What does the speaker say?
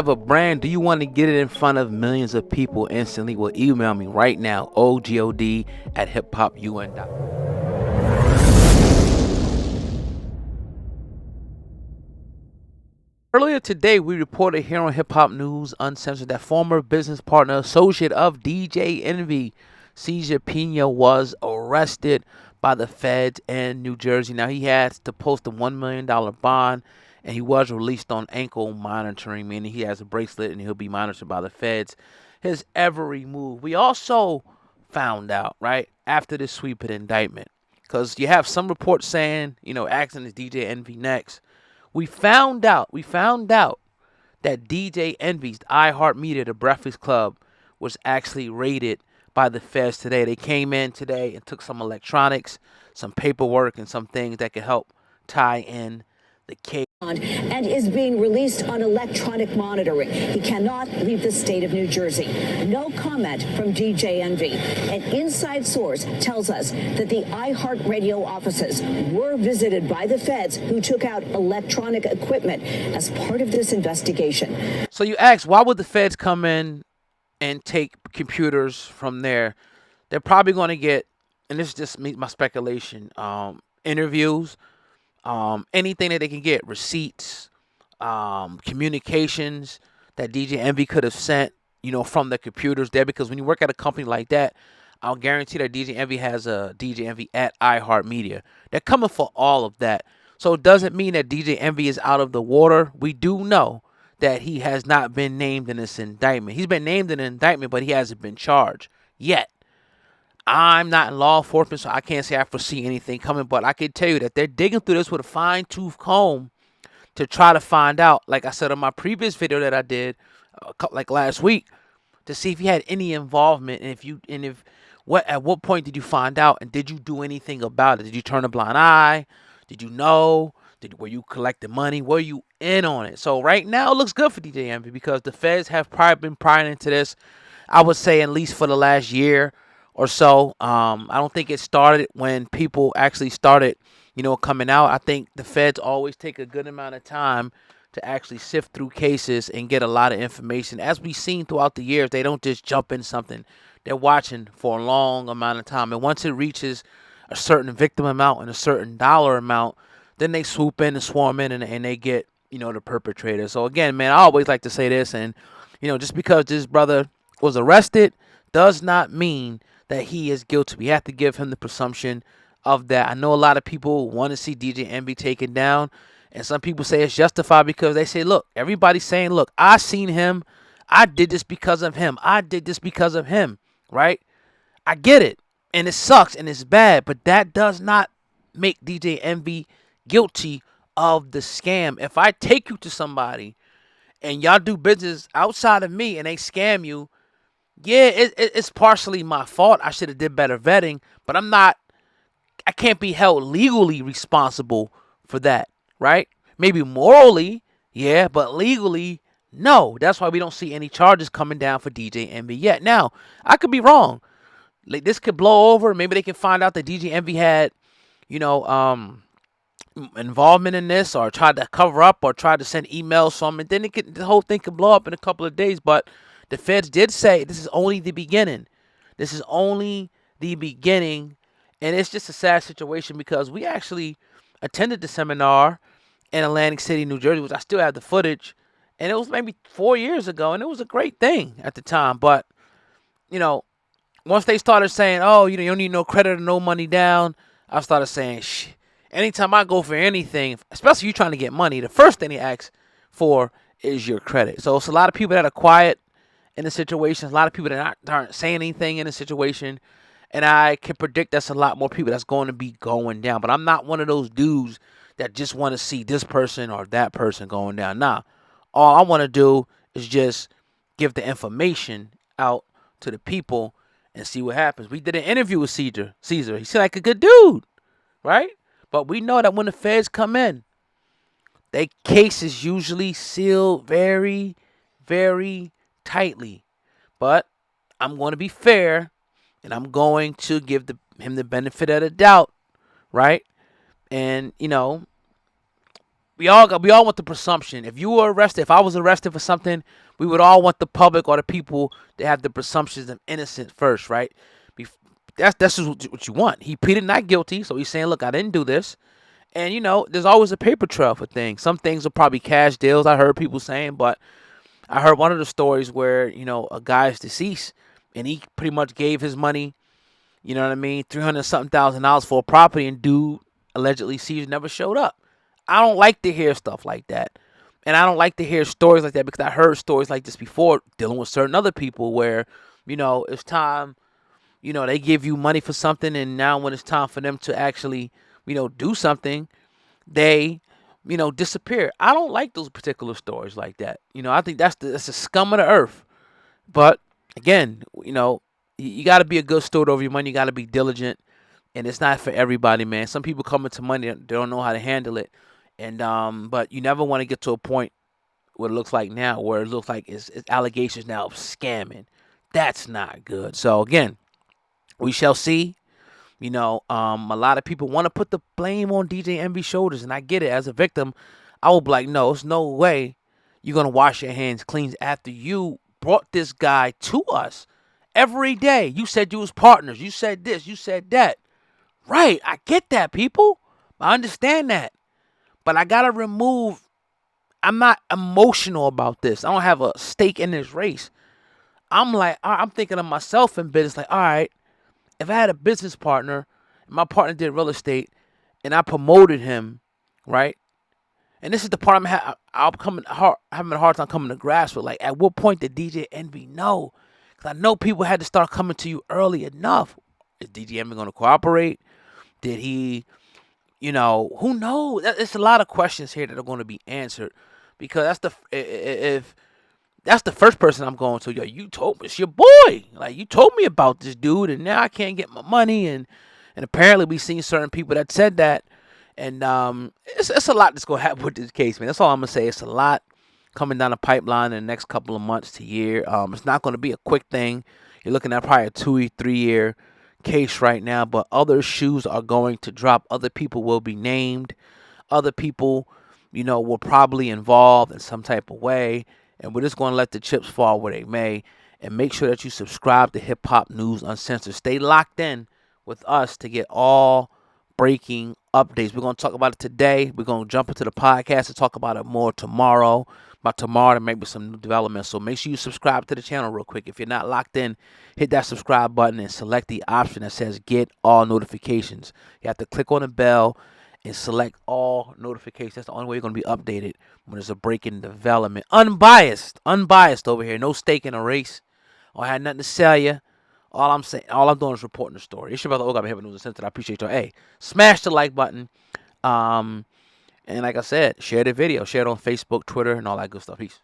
Of a brand, do you want to get it in front of millions of people instantly? Well, email me right now, ogod@hiphopun.com. Earlier today, we reported here on Hip Hop News Uncensored that former business partner, associate of DJ Envy, Cesar Pina, was arrested by the feds in New Jersey. Now, he had to post a $1 million bond, and he was released on ankle monitoring, meaning he has a bracelet and he'll be monitored by the feds. His every move. We also found out, right, after this sweeping indictment, because you have some reports saying, asking is DJ Envy next. We found out that DJ Envy's iHeart Media, the Breakfast Club, was actually raided by the feds today. They came in today and took some electronics, some paperwork, and some things that could help tie in the case. And is being released on electronic monitoring. He cannot leave the state of New Jersey. No comment from DJ Envy. An inside source tells us that the iHeartRadio offices were visited by the feds, who took out electronic equipment as part of this investigation. So you ask, why would the feds come in and take computers from there? They're probably going to get, and this is just my speculation, interviews, anything that they can get, receipts, communications that DJ Envy could have sent, from the computers there. Because when you work at a company like that, I'll guarantee that DJ Envy has a DJ Envy at iHeartMedia. They're coming for all of that. So it doesn't mean that DJ Envy is out of the water. We do know that he has not been named in this indictment. He's been named in an indictment, but he hasn't been charged yet. I'm not in law enforcement, so I can't say I foresee anything coming, but I can tell you that they're digging through this with a fine-tooth comb to try to find out, like I said on my previous video that I did, like last week, to see if he had any involvement, at what point did you find out, and did you do anything about it? Did you turn a blind eye? Did you know? Were you collecting money? Were you in on it? So right now it looks good for DJ Envy because the feds have probably been prying into this, I would say, at least for the last year or so. I don't think it started when people actually started, coming out. I think the feds always take a good amount of time to actually sift through cases and get a lot of information. As we've seen throughout the years, they don't just jump in something. They're watching for a long amount of time. And once it reaches a certain victim amount and a certain dollar amount, then they swoop in and swarm in and they get, the perpetrator. So again, man, I always like to say this, and, just because this brother was arrested does not mean that he is guilty. We have to give him the presumption of that. I know a lot of people want to see DJ Envy taken down, and some people say it's justified because they say, look, everybody's saying, look, I seen him. I did this because of him. I did this because of him, right? I get it, and it sucks, and it's bad, but that does not make DJ Envy guilty of the scam. If I take you to somebody and y'all do business outside of me and they scam you, yeah, it's partially my fault. I should have did better vetting, but I can't be held legally responsible for that, right? Maybe morally, yeah, but legally, no. That's why we don't see any charges coming down for DJ Envy yet. Now, I could be wrong. Like, this could blow over. Maybe they can find out that DJ Envy had, involvement in this, or tried to cover up, or tried to send emails from it. Then the whole thing could blow up in a couple of days. But the feds did say this is only the beginning. This is only the beginning. And it's just a sad situation because we actually attended the seminar in Atlantic City, New Jersey, which I still have the footage. And it was maybe 4 years ago, and it was a great thing at the time. But, once they started saying, oh, you don't need no credit or no money down, I started saying, anytime I go for anything, especially you trying to get money, the first thing they ask for is your credit. So it's a lot of people that are quiet in the situation, a lot of people that aren't saying anything in the situation, and I can predict that's a lot more people that's going to be going down. But I'm not one of those dudes that just want to see this person or that person going down. Nah, all I want to do is just give the information out to the people and see what happens. We did an interview with Cesar. He seemed like a good dude, right? But we know that when the feds come in, their case is usually sealed very, very tightly. But I'm going to be fair, and I'm going to give him the benefit of the doubt, right? And, we all want the presumption. If you were arrested, if I was arrested for something, we would all want the public or the people to have the presumptions of innocence first, right? That's just what you want. He pleaded not guilty, so he's saying, "Look, I didn't do this." And there's always a paper trail for things. Some things are probably cash deals. I heard people saying, but I heard one of the stories where a guy's deceased, and he pretty much gave his money. You know what I mean? 300 something $1,000 for a property, and dude allegedly Caesar never showed up. I don't like to hear stuff like that. And I don't like to hear stories like that because I heard stories like this before dealing with certain other people where, it's time, they give you money for something, and now when it's time for them to actually, do something, they, disappear. I don't like those particular stories like that. I think that's the scum of the earth. But again, you got to be a good steward over your money. You got to be diligent, and it's not for everybody, man. Some people come into money, they don't know how to handle it, and but you never want to get to a point what it looks like now, where it looks like it's allegations now of scamming. That's not good. So again, we shall see. A lot of people want to put the blame on DJ Envy's shoulders, and I get it. As a victim, I will be like, no, there's no way you're gonna wash your hands clean after you brought this guy to us every day. You said you was partners. You said this. You said that. Right. I get that, people. I understand that, but I gotta remove. I'm not emotional about this. I don't have a stake in this race. I'm like, I'm thinking of myself in business. Like, all right, if I had a business partner, and my partner did real estate, and I promoted him, right? And this is the part having a hard time coming to grasp with. Like, at what point did DJ Envy know? Because I know people had to start coming to you early enough. Is DJ Envy going to cooperate? Did he, who knows? There's a lot of questions here that are going to be answered, because if that's the first person I'm going to. Yo, you told me, it's your boy. Like, you told me about this dude, and now I can't get my money. And apparently we seen certain people that said that. And it's a lot that's going to happen with this case, man. That's all I'm going to say. It's a lot coming down the pipeline in the next couple of months to year. It's not going to be a quick thing. You're looking at probably a 2-3 year case right now, but other shoes are going to drop. Other people will be named. Other people, will probably involved in some type of way. And we're just going to let the chips fall where they may. And make sure that you subscribe to Hip Hop News Uncensored. Stay locked in with us to get all breaking updates. We're going to talk about it today. We're going to jump into the podcast and talk about it more tomorrow. By tomorrow, there may be some new developments. So make sure you subscribe to the channel real quick. If you're not locked in, hit that subscribe button and select the option that says get all notifications. You have to click on the bell and select all notifications. That's the only way you're going to be updated when there's a breaking development. Unbiased over here. No stake in a race. I had nothing to sell you. All I'm doing is reporting the story. It's your brother Oga. I'm here with News Uncensored. I appreciate y'all. Hey, smash the like button. And like I said, share the video. Share it on Facebook, Twitter, and all that good stuff. Peace.